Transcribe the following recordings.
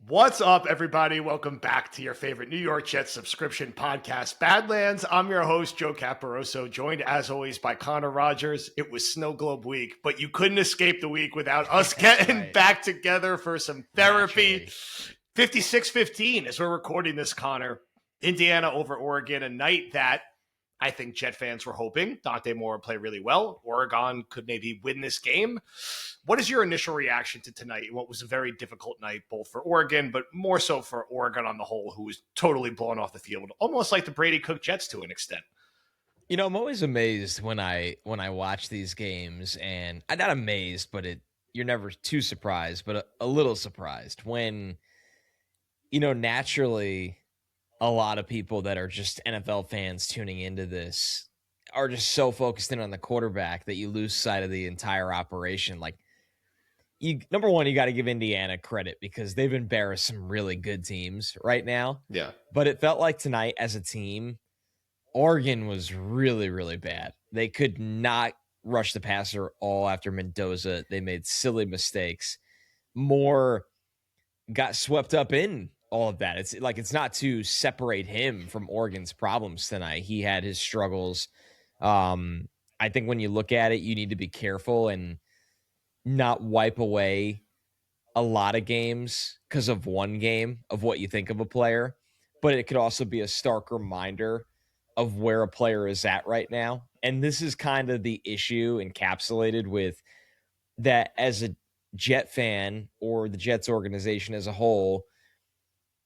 What's up, everybody? Welcome back to your favorite New York Jets subscription podcast, Badlands. I'm your host, Joe Caporoso, joined as always by Connor Rogers. It was Snow Globe week, but you couldn't escape the week without us getting back together for some therapy. 56-15 as we're recording this, Connor. Indiana over Oregon, a night that I think Jet fans were hoping Dante Moore would play really well. Oregon could maybe win this game. What is your initial reaction to tonight? What was a very difficult night, both for Oregon, but more so for Oregon on the whole, who was totally blown off the field, almost like the Brady Cook Jets to an extent. You know, I'm always amazed when I watch these games, and I'm not amazed, but you're never too surprised, but a little surprised when, naturally a lot of people that are just NFL fans tuning into this are just so focused in on the quarterback that you lose sight of the entire operation. Like, number one, you got to give Indiana credit because they've embarrassed some really good teams right now. Yeah. But it felt like tonight as a team, Oregon was really, really bad. They could not rush the passer all after Mendoza. They made silly mistakes. Moore got swept up in all of that. It's not to separate him from Oregon's problems tonight. He had his struggles. I think when you look at it, you need to be careful and not wipe away a lot of games because of one game of what you think of a player. But it could also be a stark reminder of where a player is at right now. And this is kind of the issue encapsulated with that as a Jet fan or the Jets organization as a whole,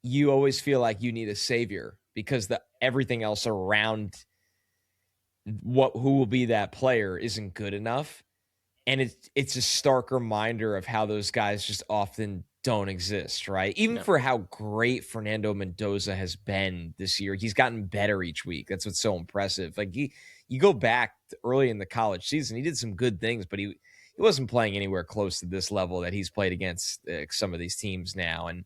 you always feel like you need a savior because everything else around who will be that player isn't good enough. And it's a stark reminder of how those guys just often don't exist, right? Even for how great Fernando Mendoza has been this year. He's gotten better each week. That's what's so impressive. Like you go back early in the college season, he did some good things, but he wasn't playing anywhere close to this level that he's played against some of these teams now. And,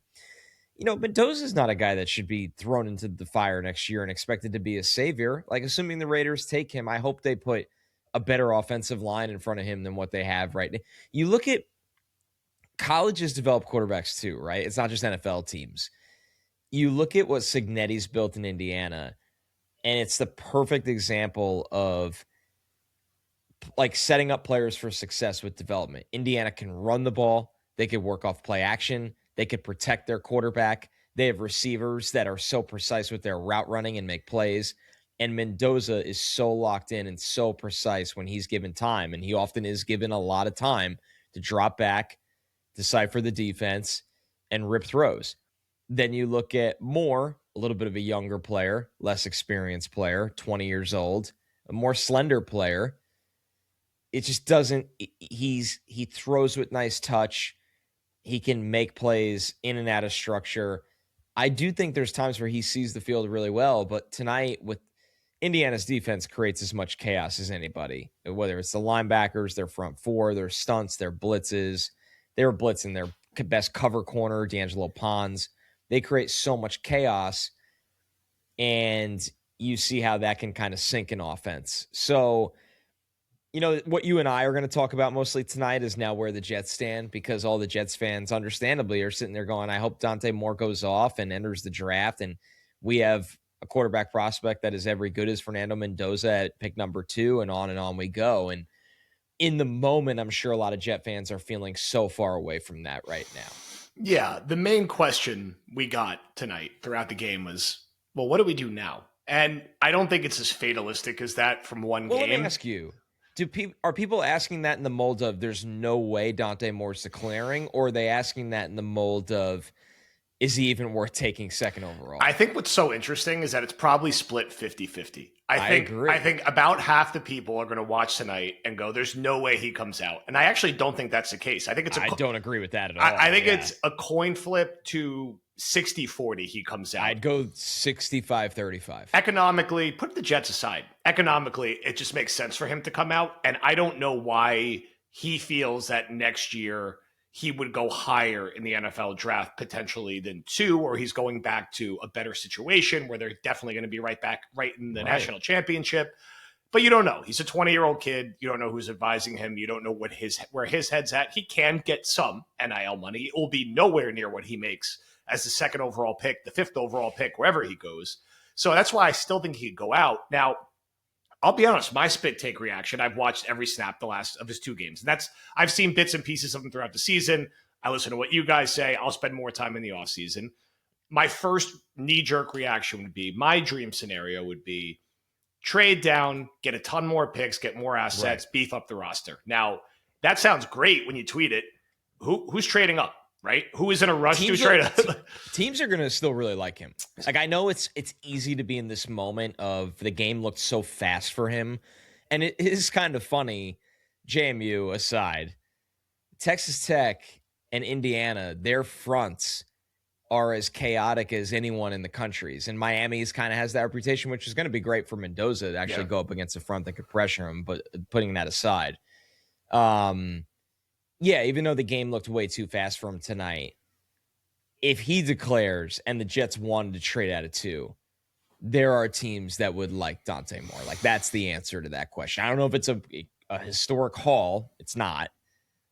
Mendoza's not a guy that should be thrown into the fire next year and expected to be a savior. Like, assuming the Raiders take him, I hope they put a better offensive line in front of him than what they have right now. You look at colleges develop quarterbacks too, right? It's not just NFL teams. You look at what Cignetti's built in Indiana, and it's the perfect example of like setting up players for success with development. Indiana can run the ball. They could work off play action. They could protect their quarterback. They have receivers that are so precise with their route running and make plays. And Mendoza is so locked in and so precise when he's given time. And he often is given a lot of time to drop back, decipher the defense, and rip throws. Then you look at Moore, a little bit of a younger player, less experienced player, 20 years old, a more slender player. It just doesn't, he throws with nice touch. He can make plays in and out of structure. I do think there's times where he sees the field really well, but tonight with Indiana's defense creates as much chaos as anybody, whether it's the linebackers, their front four, their stunts, their blitzes. They were blitzing their best cover corner, D'Angelo Pons. They create so much chaos, and you see how that can kind of sink an offense. So, what you and I are going to talk about mostly tonight is now where the Jets stand, because all the Jets fans understandably are sitting there going, I hope Dante Moore goes off and enters the draft, and we have a quarterback prospect that is every good as Fernando Mendoza at pick number 2, and on we go. And in the moment, I'm sure a lot of Jet fans are feeling so far away from that right now. Yeah, the main question we got tonight throughout the game was, well, what do we do now? And I don't think it's as fatalistic as that from one game. Let me ask you, are people asking that in the mold of there's no way Dante Moore's declaring, or are they asking that in the mold of is he even worth taking second overall? I think what's so interesting is that it's probably split 50-50. I agree. I think about half the people are going to watch tonight and go, there's no way he comes out. And I actually don't think that's the case. I don't agree with that at all. I think it's a coin flip to 60-40 he comes out. I'd go 65-35. Economically, put the Jets aside. Economically, it just makes sense for him to come out. And I don't know why he feels that next year he would go higher in the NFL draft potentially than 2, or he's going back to a better situation where they're definitely going to be right in the national championship. But you don't know. He's a 20-year-old kid. You don't know who's advising him. You don't know where his head's at. He can get some NIL money. It will be nowhere near what he makes as the second overall pick, the fifth overall pick, wherever he goes. So that's why I still think he could go out. Now, I'll be honest, my spit take reaction, I've watched every snap the last of his 2 games. And I've seen bits and pieces of them throughout the season. I listen to what you guys say. I'll spend more time in the offseason. My first knee-jerk reaction would be, my dream scenario would be, trade down, get a ton more picks, get more assets, beef up the roster. Now, that sounds great when you tweet it. Who's trading up, right? Who is in a rush to trade up? Teams are going to still really like him. Like, I know it's easy to be in this moment of the game looked so fast for him. And it is kind of funny, JMU aside, Texas Tech and Indiana, their fronts are as chaotic as anyone in the countries. And Miami's kind of has that reputation, which is going to be great for Mendoza to actually go up against a front that could pressure him. But putting that aside, even though the game looked way too fast for him tonight, if he declares and the Jets wanted to trade out of 2, there are teams that would like Dante Moore. Like, that's the answer to that question. I don't know if it's a historic haul. It's not.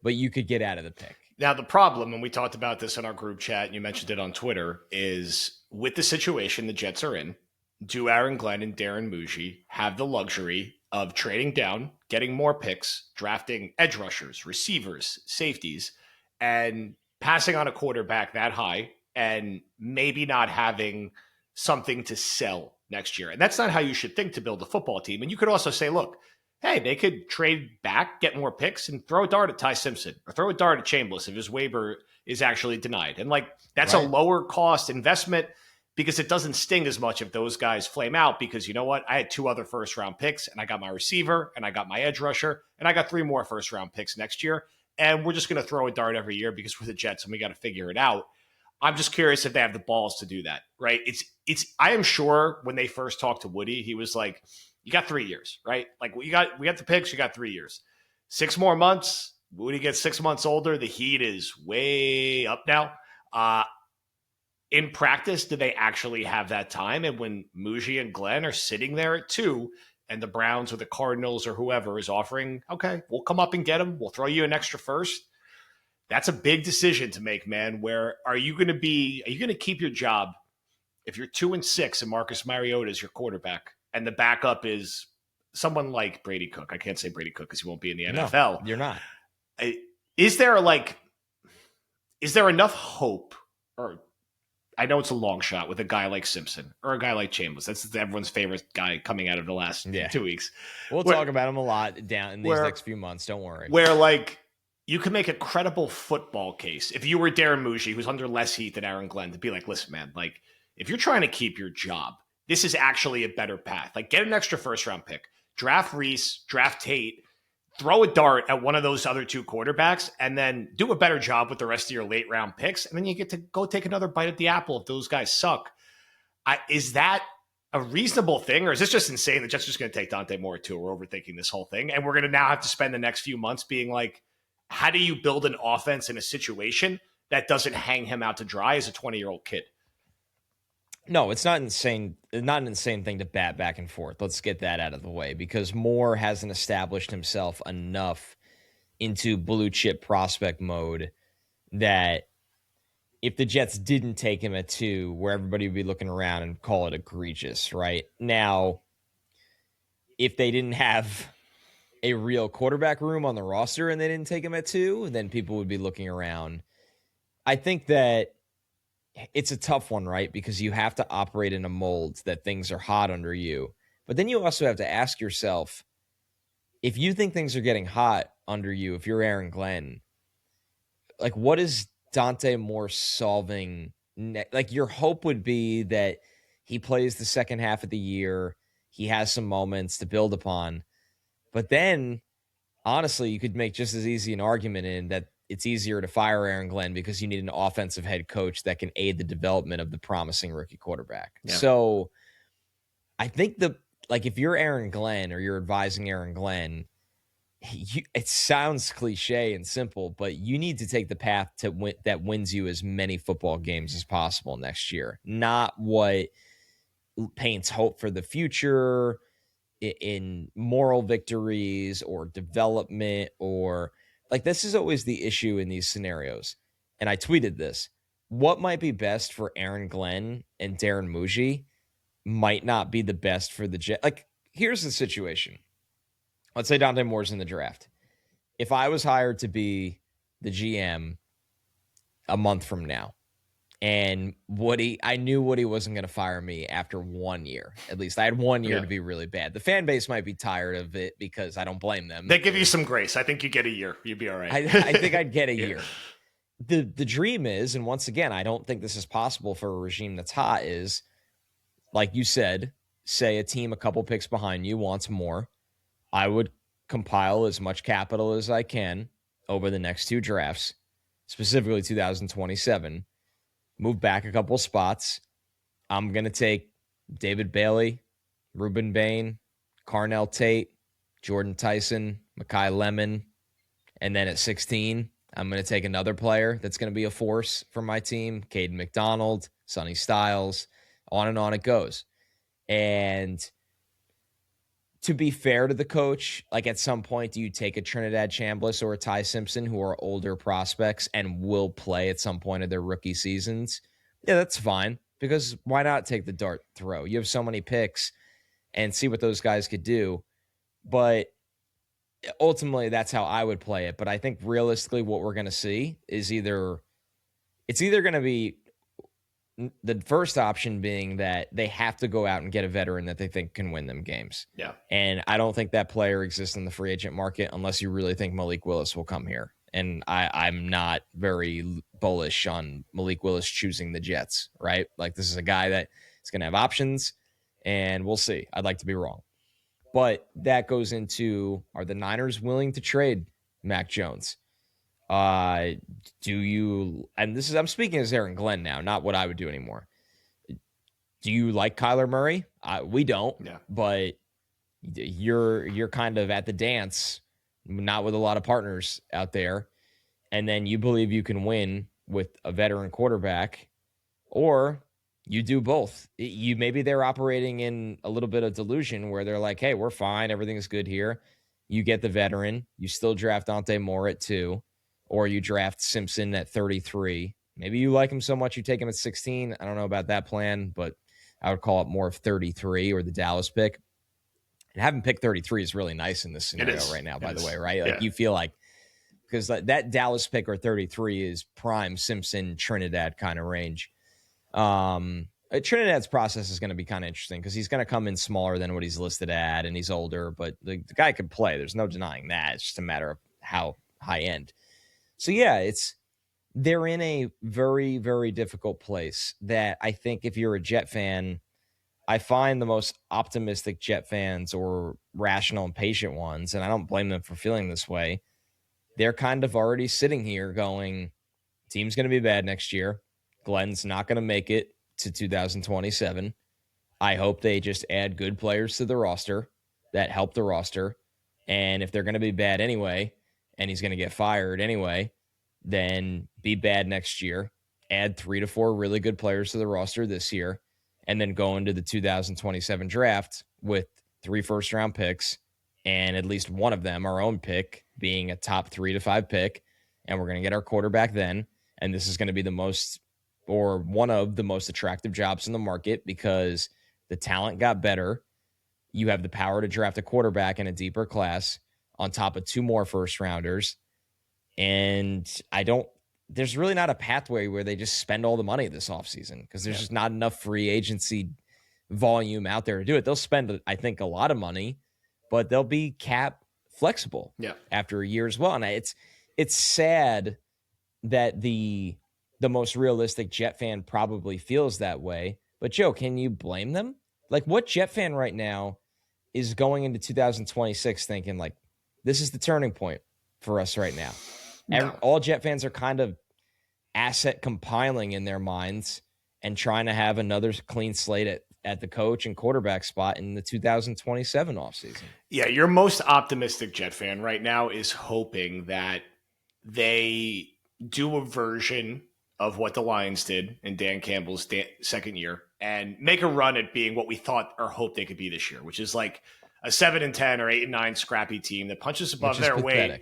But you could get out of the pick. Now, the problem, and we talked about this in our group chat, and you mentioned it on Twitter, is with the situation the Jets are in, do Aaron Glenn and Darren Muji have the luxury of trading down, getting more picks, drafting edge rushers, receivers, safeties, and passing on a quarterback that high and maybe not having something to sell next year? And that's not how you should think to build a football team. And you could also say, look, hey, they could trade back, get more picks, and throw a dart at Ty Simpson or throw a dart at Chambliss if his waiver is actually denied. And that's a lower cost investment because it doesn't sting as much if those guys flame out, because you know what? I had 2 other first round picks, and I got my receiver, and I got my edge rusher, and I got 3 more first round picks next year. And we're just going to throw a dart every year because we're the Jets and we got to figure it out. I'm just curious if they have the balls to do that, right? I am sure when they first talked to Woody, he was like, you got 3 years, right? Like, we got the picks, you got 3 years. 6 more months, Woody gets 6 months older. The heat is way up now. In practice, do they actually have that time? And when Muji and Glenn are sitting there at 2, and the Browns or the Cardinals or whoever is offering, okay, we'll come up and get them, we'll throw you an extra first. That's a big decision to make, man. Where are you going to keep your job if you're 2-6 and Marcus Mariota is your quarterback and the backup is someone like Brady Cook? I can't say Brady Cook because he won't be in the NFL. No, you're not. Is there enough hope, or I know it's a long shot with a guy like Simpson or a guy like Chambliss. That's everyone's favorite guy coming out of the last 2 weeks. We'll talk about him a lot down in these next few months. Don't worry. Where you can make a credible football case if you were Darren Muji, who's under less heat than Aaron Glenn, to be like, listen, man, if you're trying to keep your job, this is actually a better path. Get an extra first round pick, draft Reese, draft Tate, throw a dart at one of those other 2 quarterbacks, and then do a better job with the rest of your late round picks. And then you get to go take another bite at the apple if those guys suck. Is that a reasonable thing, or is this just insane? The Jets are just going to take Dante Moore too. We're overthinking this whole thing. And we're going to now have to spend the next few months being like, how do you build an offense in a situation that doesn't hang him out to dry as a 20-year-old kid? No, it's not insane. Not an insane thing to bat back and forth. Let's get that out of the way, because Moore hasn't established himself enough into blue chip prospect mode that if the Jets didn't take him at 2, where everybody would be looking around and call it egregious, right? Now, if they didn't have a real quarterback room on the roster and they didn't take him at 2, then people would be looking around. I think that it's a tough one, right? Because you have to operate in a mold that things are hot under you. But then you also have to ask yourself, if you think things are getting hot under you, if you're Aaron Glenn, what is Dante Moore solving? Your hope would be that he plays the second half of the year. He has some moments to build upon. But then, honestly, you could make just as easy an argument in that it's easier to fire Aaron Glenn because you need an offensive head coach that can aid the development of the promising rookie quarterback. Yeah. So I think if you're Aaron Glenn or you're advising Aaron Glenn, it sounds cliche and simple, but you need to take the path that wins you as many football games as possible next year, not what paints hope for the future. in moral victories or development, or like, this is always the issue in these scenarios. And I tweeted this. What might be best for Aaron Glenn and Darren Muji might not be the best for the Jets. Like, here's the situation. Let's say Dante Moore's in the draft. If I was hired to be the GM a month from now, and I knew Woody wasn't going to fire me after 1 year. At least I had 1 year to be really bad. The fan base might be tired of it because I don't blame them. They give you some grace. I think you get a year. You'd be all right. I think I'd get a year. The dream is, and once again, I don't think this is possible for a regime that's hot, is, like you said, say a team a couple picks behind you wants more. I would compile as much capital as I can over the next 2 drafts, specifically 2027. Move back a couple spots. I'm going to take David Bailey, Ruben Bain, Carnell Tate, Jordan Tyson, Mekhi Lemon. And then at 16, I'm going to take another player that's going to be a force for my team, Caden McDonald, Sonny Styles, on it goes. And to be fair to the coach, like, at some point, do you take a Trinidad Chambliss or a Ty Simpson, who are older prospects and will play at some point of their rookie seasons? Yeah, that's fine, because why not take the dart throw? You have so many picks and see what those guys could do. But ultimately, that's how I would play it. But I think realistically what we're going to see is it's either going to be the first option being that they have to go out and get a veteran that they think can win them games. Yeah. And I don't think that player exists in the free agent market unless you really think Malik Willis will come here. And I'm not very bullish on Malik Willis choosing the Jets, right? Like, this is a guy that is going to have options, and we'll see. I'd like to be wrong. But that goes into, are the Niners willing to trade Mac Jones? Do you, and this is, I'm speaking as Aaron Glenn now, not what I would do anymore. Do you like Kyler Murray? We don't, but you're kind of at the dance, not with a lot of partners out there. And then you believe you can win with a veteran quarterback, or you do both. Maybe they're operating in a little bit of delusion where they're like, hey, we're fine. Everything's good here. You get the veteran. You still draft Dante Moore at 2. Or you draft Simpson at 33. Maybe you like him so much you take him at 16. I don't know about that plan, but I would call it more of 33 or the Dallas pick. And having pick 33 is really nice in this scenario right now, by the way, right? Like, you feel like, because that Dallas pick or 33 is prime Simpson, Trinidad kind of range. Trinidad's process is going to be kind of interesting because he's going to come in smaller than what he's listed at, and he's older, but the guy could play. There's no denying that. It's just a matter of how high end. So, yeah, they're in a very, very difficult place that I think if you're a Jet fan, I find the most optimistic Jet fans, or rational and patient ones, and I don't blame them for feeling this way, they're kind of already sitting here going, team's going to be bad next year. Glenn's not going to make it to 2027. I hope they just add good players to the roster that help the roster. And if they're going to be bad anyway, and he's going to get fired anyway, then be bad next year. Add 3 to 4 really good players to the roster this year, and then go into the 2027 draft with 3 first-round picks, and at least one of them, our own pick, being a top 3 to 5 pick, and we're going to get our quarterback then, and this is going to be the most, or one of the most attractive jobs in the market because the talent got better. You have the power to draft a quarterback in a deeper class on top of 2 more first-rounders, and there's really not a pathway where they just spend all the money this offseason because there's just not enough free agency volume out there to do it. They'll spend, I think, a lot of money, but they'll be cap flexible after a year as well. And it's sad that the most realistic Jet fan probably feels that way. But Joe, can you blame them? Like, what Jet fan right now is going into 2026 thinking like, this is the turning point for us right now? No. All Jet fans are kind of asset compiling in their minds and trying to have another clean slate at the coach and quarterback spot in the 2027 offseason. Yeah, your most optimistic Jet fan right now is hoping that they do a version of what the Lions did in Dan Campbell's second year and make a run at being what we thought or hoped they could be this year, which is like a 7-10 or 8-9 scrappy team that punches above their weight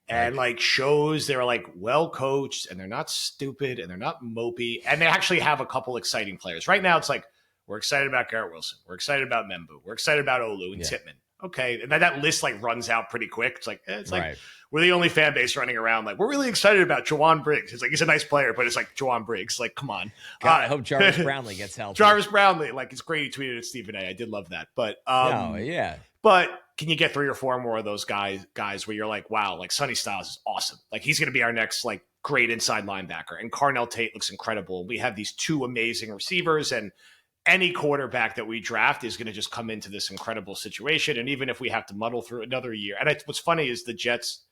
and like shows they're like well coached and they're not stupid and they're not mopey and they actually have a couple exciting players. Right now, it's like we're excited about Garrett Wilson, we're excited about Membu, we're excited about Olu and Tippmann. Okay, and that list like runs out pretty quick. It's like we're the only fan base running around like we're really excited about Jawan Briggs. It's like he's a nice player, but it's like Jawan Briggs. Like, come on. God, I hope Jarvis Brownlee gets healthy. Jarvis Brownlee, like it's great. He tweeted at Stephen A. I did love that, but But can you get 3 or 4 more of those guys where you're like, wow, like Sonny Styles is awesome. Like he's going to be our next like great inside linebacker, and Carnell Tate looks incredible. We have these 2 amazing receivers and. Any quarterback that we draft is going to just come into this incredible situation. And even if we have to muddle through another year, and what's funny is the Jets'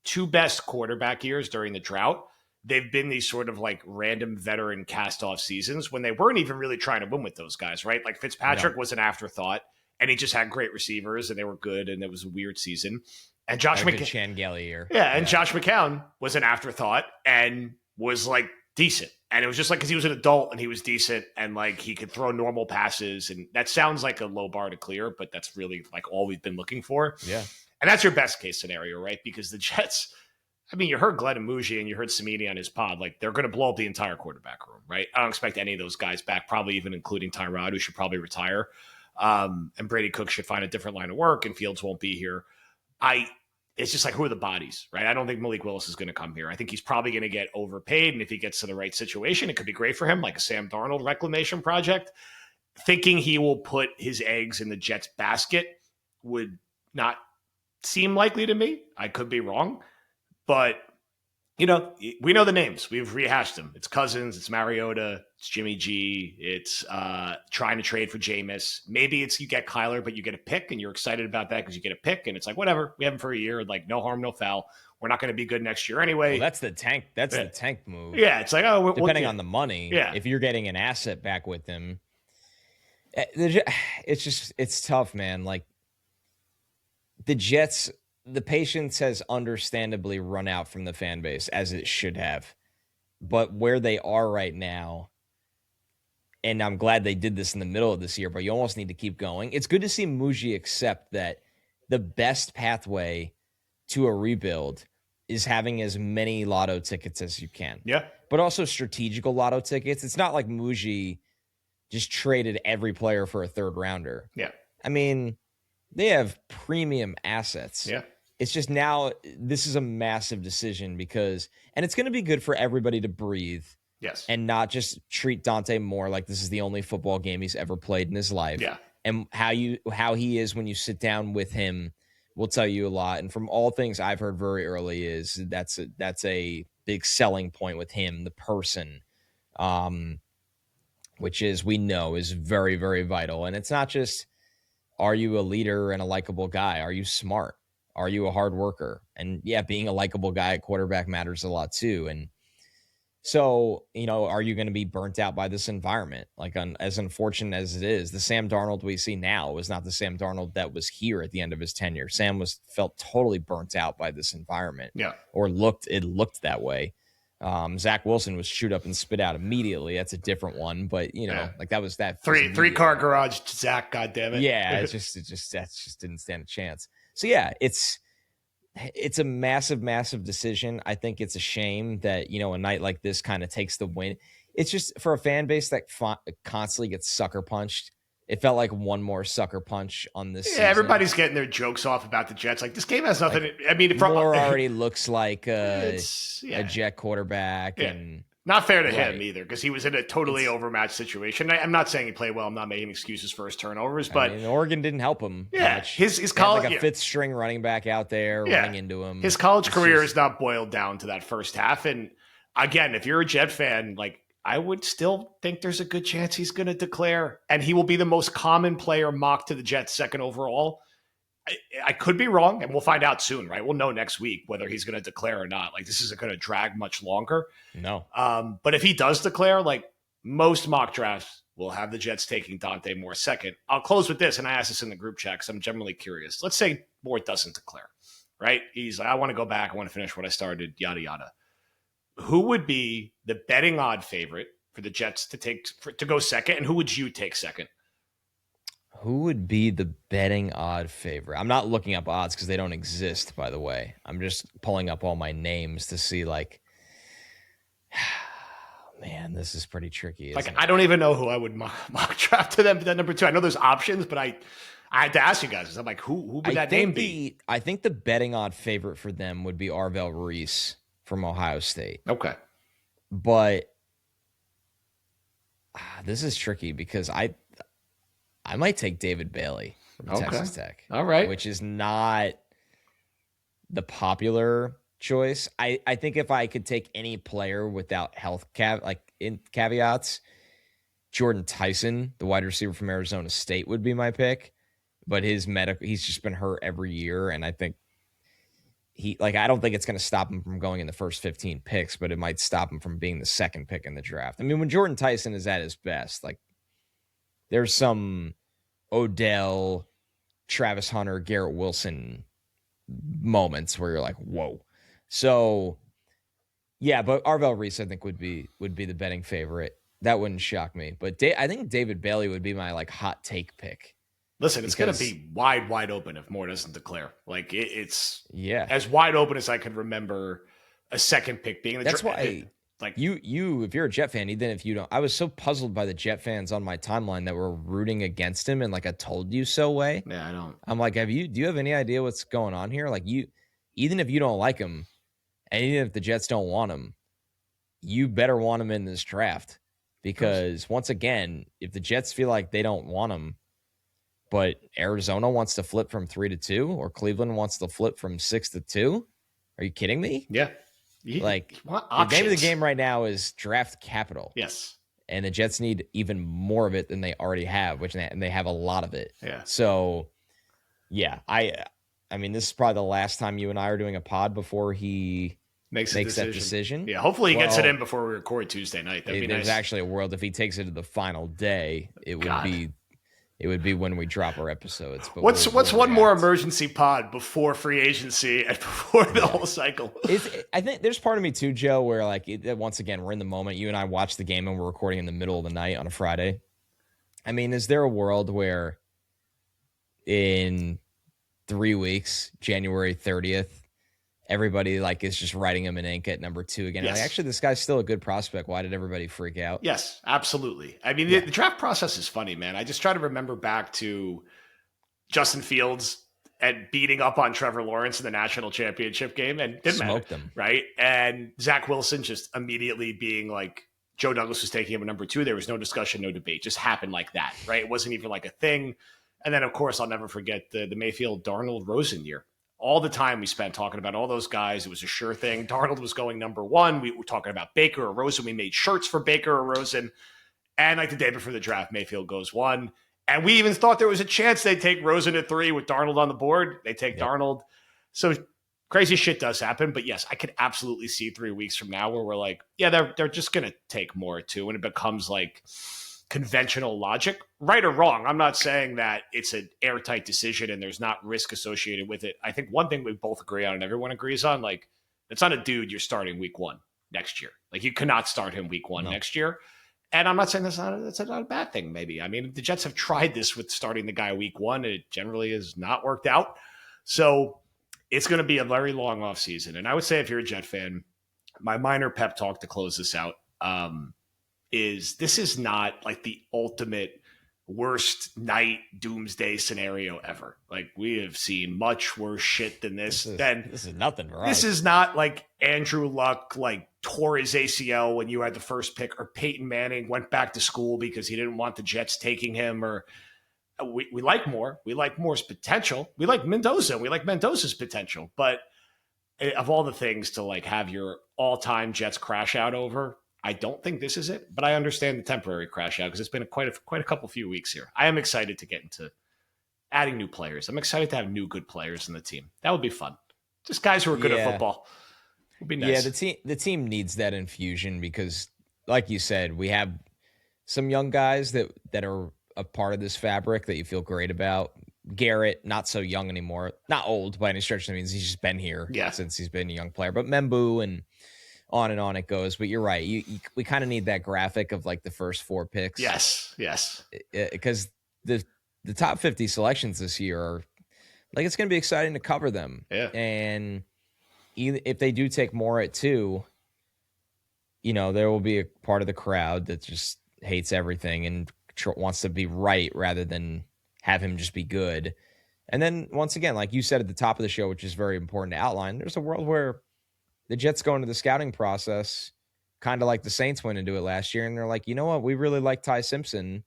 2 best quarterback years during the drought, they've been these sort of like random veteran cast-off seasons when they weren't even really trying to win with those guys, right? Like Fitzpatrick was an afterthought, and he just had great receivers, and they were good, and it was a weird season. And Josh McCown year. And Josh McCown was an afterthought and was like decent. And it was just like because he was an adult and he was decent and like he could throw normal passes. And that sounds like a low bar to clear, but that's really like all we've been looking for. Yeah. And that's your best case scenario, right? Because the Jets, I mean, you heard Glenn and Muji and you heard Samini on his pod. Like they're going to blow up the entire quarterback room, right? I don't expect any of those guys back, probably even including Tyrod, who should probably retire. And Brady Cook should find a different line of work and Fields won't be here. It's just like, who are the bodies, right? I don't think Malik Willis is going to come here. I think he's probably going to get overpaid. And if he gets to the right situation, it could be great for him, like a Sam Darnold reclamation project. Thinking he will put his eggs in the Jets basket would not seem likely to me. I could be wrong. But, you know, we know the names. We've rehashed them. It's Cousins. It's Mariota. It's Jimmy G. It's trying to trade for Jameis. Maybe it's you get Kyler, but you get a pick, and you're excited about that because you get a pick, and it's like, whatever. We have him for a year. Like, no harm, no foul. We're not going to be good next year anyway. Well, that's the tank. That's the tank move. Yeah, it's like, oh, depending on the money. Yeah, if you're getting an asset back with him, it's tough, man. Like the Jets. The patience has understandably run out from the fan base, as it should have. But where they are right now, and I'm glad they did this in the middle of this year, but you almost need to keep going. It's good to see Muji accept that the best pathway to a rebuild is having as many lotto tickets as you can. Yeah. But also strategical lotto tickets. It's not like Muji just traded every player for a 3rd rounder. Yeah. I mean, they have premium assets. Yeah. It's just now this is a massive decision and it's going to be good for everybody to breathe. Yes. And not just treat Dante Moore like this is the only football game he's ever played in his life. Yeah. And how he is when you sit down with him will tell you a lot. And from all things I've heard very early is that's a big selling point with him, the person, which is we know is very, very vital. And it's not just, are you a leader and a likable guy? Are you smart? Are you a hard worker? And yeah, being a likable guy at quarterback matters a lot too. And so, you know, are you going to be burnt out by this environment? Like as unfortunate as it is, the Sam Darnold we see now is not the Sam Darnold that was here at the end of his tenure. Sam felt totally burnt out by this environment. Yeah. Or it looked that way. Zach Wilson was shoot up and spit out immediately. That's a different one, but you know, like that was that three car garage, Zach. God damn it. Yeah. That just didn't stand a chance. So yeah, it's a massive, massive decision. I think it's a shame that, you know, a night like this kind of takes the win. It's just for a fan base that constantly gets sucker punched. It felt like one more sucker punch on this season. Everybody's getting their jokes off about the Jets. Like this game has nothing. Like, I mean, Moore already looks like a Jet quarterback, and not fair to him either because he was in a totally overmatched situation. I'm not saying he played well. I'm not making excuses for his turnovers, but Oregon didn't help him. Yeah, much. His college like a 5th string running back out there running into him. His college career is not boiled down to that first half. And again, if you're a Jet fan, like I would still think there's a good chance he's going to declare, and he will be the most common player mocked to the Jets 2nd overall. I could be wrong, and we'll find out soon, right? We'll know next week whether he's going to declare or not. Like, this isn't going to drag much longer. No. But if he does declare, like most mock drafts will have the Jets taking Dante Moore 2nd. I'll close with this, and I asked this in the group chat because I'm generally curious. Let's say Moore doesn't declare, right? He's like, I want to go back. I want to finish what I started, yada, yada. Who would be the betting odd favorite for the Jets to go 2nd, and who would you take 2nd? Who would be the betting odd favorite? I'm not looking up odds because they don't exist, by the way. I'm just pulling up all my names to see, like, man, this is pretty tricky, isn't Like, it? I don't even know who I would mock draft to them that number 2. I know there's options, but I had to ask you guys. I'm like, who would that name be? I think the betting odd favorite for them would be Arvell Reese from Ohio State. Okay. But this is tricky because I might take David Bailey from Texas Tech. All right. Which is not the popular choice. I think if I could take any player without health caveats, Jordan Tyson, the wide receiver from Arizona State, would be my pick. But he's just been hurt every year, and I think I don't think it's going to stop him from going in the first 15 picks, but it might stop him from being the second pick in the draft. I mean, when Jordan Tyson is at his best, like, there's some Odell, Travis Hunter, Garrett Wilson moments where you're like, whoa. So, yeah, but Arvell Reese, I think, would be the betting favorite. That wouldn't shock me. But I think David Bailey would be my, like, hot take pick. Listen, it's going to be wide open if Moore doesn't declare. Like, it's yeah, as wide open as I could remember a second pick being. That's why, like, you, if you're a Jet fan, even if you don't, I was so puzzled by the Jet fans on my timeline that were rooting against him in, like, a told you so way. Yeah, I don't. I'm like, do you have any idea what's going on here? Like, even if you don't like him, and even if the Jets don't want him, you better want him in this draft. Because once again, if the Jets feel like they don't want him, but Arizona wants to flip from 3 to 2, or Cleveland wants to flip from 6 to 2, are you kidding me? Yeah. Like, the name of the game right now is draft capital. Yes. And the Jets need even more of it than they already have, and they have a lot of it. Yeah. So, yeah, I mean, this is probably the last time you and I are doing a pod before he makes that decision. Yeah, hopefully he gets it in before we record Tuesday night. That'd be nice. There's actually a world if he takes it to the final day, it would be when we drop our episodes. But what's one more emergency pod before free agency and before the whole cycle? I think there's part of me too, Joe, where, like, once again, we're in the moment. You and I watch the game and we're recording in the middle of the night on a Friday. I mean, is there a world where in 3 weeks, January 30th, everybody, like, is just writing him in ink at number 2 again? Yes. Like, actually, this guy's still a good prospect. Why did everybody freak out? Yes, absolutely. I mean, the draft process is funny, man. I just try to remember back to Justin Fields and beating up on Trevor Lawrence in the national championship game, and didn't Smoked matter, them, right? And Zach Wilson just immediately being like, Joe Douglas was taking him at number 2. There was no discussion, no debate. Just happened like that, right? It wasn't even like a thing. And then, of course, I'll never forget the Mayfield Darnold Rosen year. All the time we spent talking about all those guys, it was a sure thing. Darnold was going number 1. We were talking about Baker or Rosen. We made shirts for Baker or Rosen. And like the day before the draft, Mayfield goes 1. And we even thought there was a chance they'd take Rosen at 3 with Darnold on the board. They take Darnold. So crazy shit does happen. But yes, I could absolutely see 3 weeks from now where we're like, yeah, they're just going to take Moore too. And it becomes like conventional logic, right or wrong. I'm not saying that it's an airtight decision and there's not risk associated with it. I think one thing we both agree on and everyone agrees on, like, it's not a dude you're starting week 1 next year. Like, you cannot start him week 1 next year. And I'm not saying that's not a bad thing, maybe. I mean, the Jets have tried this with starting the guy week 1, and it generally has not worked out. So it's going to be a very long offseason. And I would say if you're a Jet fan, my minor pep talk to close this out, this is not like the ultimate worst night doomsday scenario ever. Like, we have seen much worse shit than this. This is nothing for us. This is not like Andrew Luck, like, tore his ACL when you had the first pick, or Peyton Manning went back to school because he didn't want the Jets taking him, or we like Moore. We like Moore's potential. We like Mendoza. We like Mendoza's potential. But of all the things to, like, have your all-time Jets crash out over, I don't think this is it, but I understand the temporary crash out because it's been quite a few weeks here. I am excited to get into adding new players. I'm excited to have new good players in the team. That would be fun. Just guys who are good at football. Would be nice. Yeah, the team needs that infusion because, like you said, we have some young guys that are a part of this fabric that you feel great about. Garrett, not so young anymore. Not old by any stretch. That means he's just been here since he's been a young player. But Membu and on it goes. But you're right. We kind of need that graphic of, like, the first 4 picks. Yes. Because the top 50 selections this year are like, it's going to be exciting to cover them. Yeah. And if they do take Moore at 2, there will be a part of the crowd that just hates everything and wants to be right rather than have him just be good. And then once again, like you said at the top of the show, which is very important to outline, there's a world where the Jets go into the scouting process kind of like the Saints went into it last year, and they're like, you know what, we really like Ty Simpson,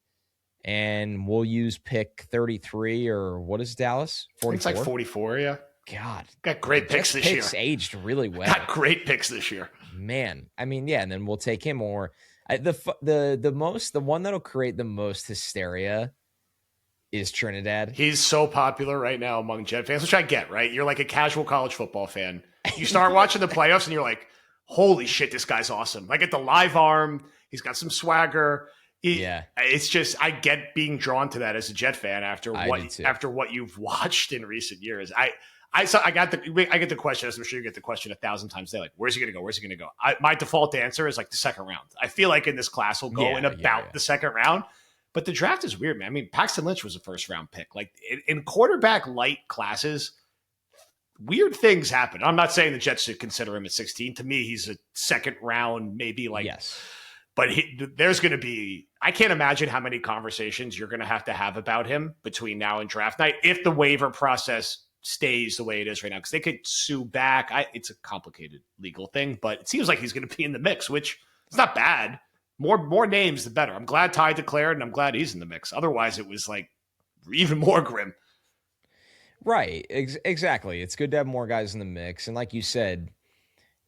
and we'll use pick 33 or what is Dallas? 44? It's like 44, yeah. God. Got great picks this year. Picks aged really well. Got great picks this year. Man. I mean, yeah, and then we'll take him, or the one that'll create the most hysteria is Trinidad. He's so popular right now among Jet fans, which I get, right? You're like a casual college football fan. You start watching the playoffs and you're like, holy shit, this guy's awesome. Like, at the live arm, he's got some swagger. It's just, I get being drawn to that as a Jet fan after what you've watched in recent years. I get the question, as I'm sure you get the question 1,000 times a day, like, where's he going to go? Where's he going to go? My default answer is like the second round. I feel like in this class we'll go in about the second round. But the draft is weird, man. I mean, Paxton Lynch was a first-round pick. Like, in quarterback-light classes, weird things happen. I'm not saying the Jets should consider him at 16. To me, he's a second-round, maybe like yes. But there's going to be – I can't imagine how many conversations you're going to have about him between now and draft night if the waiver process stays the way it is right now. Because they could sue back. It's a complicated legal thing, but it seems like he's going to be in the mix, which is not bad. More names, the better. I'm glad Ty declared, and I'm glad he's in the mix. Otherwise, it was like even more grim. Right. Exactly. It's good to have more guys in the mix. And like you said,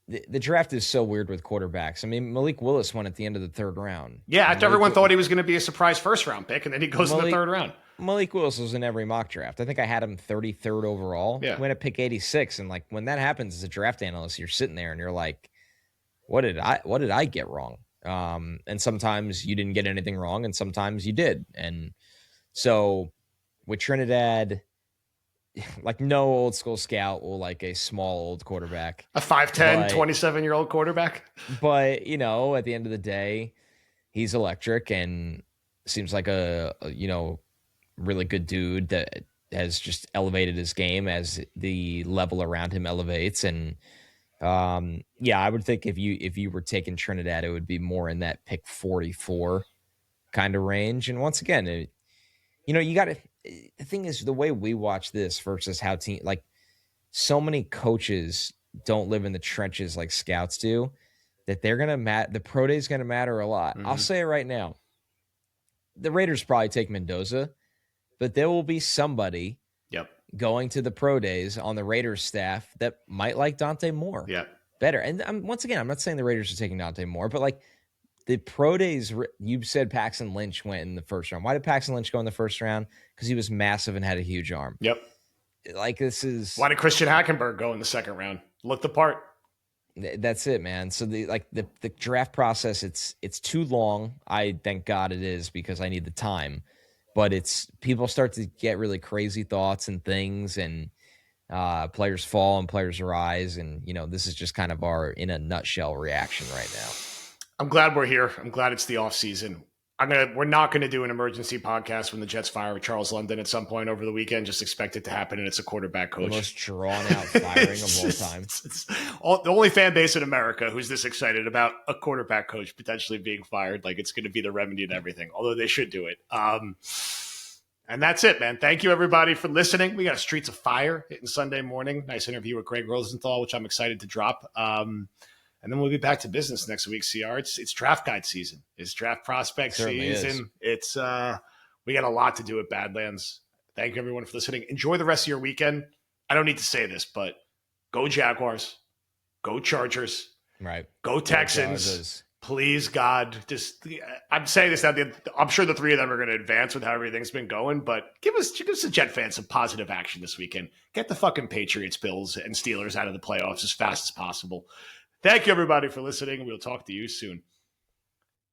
the draft is so weird with quarterbacks. I mean, Malik Willis went at the end of the third round. Yeah, after everyone thought he was going to be a surprise first-round pick, and then he goes in the third round. Malik Willis was in every mock draft. I think I had him 33rd overall. Yeah. He went at pick 86, and like when that happens as a draft analyst, you're sitting there and you're like, what did I get wrong? And sometimes you didn't get anything wrong, and sometimes you did. And so with Trinidad, like, no old school scout will like a small old quarterback. A 5'10", 27-year-old quarterback. But, at the end of the day, he's electric and seems like a really good dude that has just elevated his game as the level around him elevates. And I would think if you were taking Trinidad, it would be more in that pick 44 kind of range. And once again, you got to, the thing is, the way we watch this versus how so many coaches don't live in the trenches like scouts do, that they're going to the pro day is going to matter a lot. Mm-hmm. I'll say it right now. The Raiders probably take Mendoza, but there will be somebody going to the pro days on the Raiders staff that might like Dante Moore better. And once again, I'm not saying the Raiders are taking Dante Moore, but like the pro days, you said Paxton Lynch went in the first round. Why did Paxton Lynch go in the first round? Because he was massive and had a huge arm. Yep. Like, this is... Why did Christian Hackenberg go in the second round? Looked the part. That's it, man. So the draft process, it's too long. I thank God it is, because I need the time. But people start to get really crazy thoughts and things, and players fall and players rise, and this is just kind of our in a nutshell reaction right now. I'm glad we're here. I'm glad it's the off season. We're not going to do an emergency podcast when the Jets fire Charles London at some point over the weekend. Just expect it to happen, and it's a quarterback coach. The most drawn out firing of all time. It's the only fan base in America who's this excited about a quarterback coach potentially being fired. Like, it's going to be the remedy to everything, although they should do it. And that's it, man. Thank you, everybody, for listening. We got a Streets of Fire hitting Sunday morning. Nice interview with Greg Rosenthal, which I'm excited to drop. And then we'll be back to business next week, CR. It's draft guide season. It's draft prospect season. It's we got a lot to do at Badlands. Thank you, everyone, for listening. Enjoy the rest of your weekend. I don't need to say this, but go Jaguars. Go Chargers. Right. Go Texans. Please, God. I'm saying this now. I'm sure the three of them are going to advance with how everything's been going, but give us the Jet fans some positive action this weekend. Get the fucking Patriots, Bills, and Steelers out of the playoffs as fast as possible. Thank you, everybody, for listening. We'll talk to you soon.